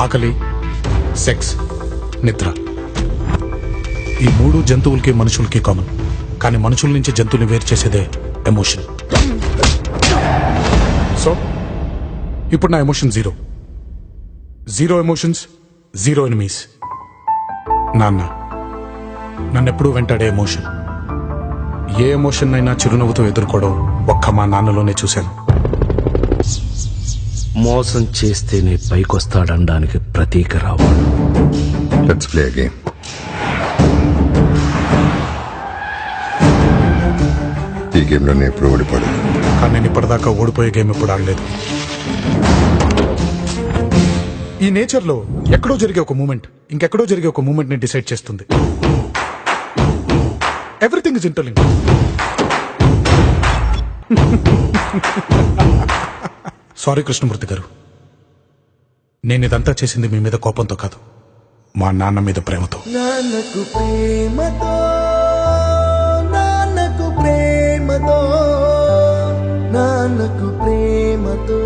ఆకలి, సెక్స్, నిద్ర. ఈ 3 జంతువులకి మనుషులకి కామన్. కానీ మనుషుల నుంచి జంతువుని వేరు చేసేదే ఎమోషన్. సో ఇప్పుడు నా emotion zero emotions, zero enemies. నాన్న నన్నెప్పుడూ వెంటాడే ఎమోషన్. ఏ ఎమోషన్ అయినా చిరునవ్వుతో ఎదుర్కోవడం ఒక్క మా నాన్నలోనే చూశాను. మోసం చేస్తేనే పైకొస్తాడనడానికి ప్రతీక రావాలి. Let's play game. ఈ గేమ్లో నేను ఎప్పుడు ఓడిపోలేదు. కానీ నేను ఇప్పటిదాకా ఓడిపోయే గేమ్ ఎప్పుడు ఆడలేదు. ఈ నేచర్లో ఎక్కడో జరిగే ఒక మూమెంట్ ఇంకెక్కడో జరిగే ఒక మూమెంట్ ని డిసైడ్ చేస్తుంది. Everything is interlink. Sorry Krishnamurthy గారు, నేను ఇదంతా చేసింది మీ మీద కోపంతో కాదు, మా నాన్న మీద ప్రేమతో. నాన్నకు ప్రేమతో, నాన్నకు ప్రేమతో, నాన్నకు ప్రేమతో.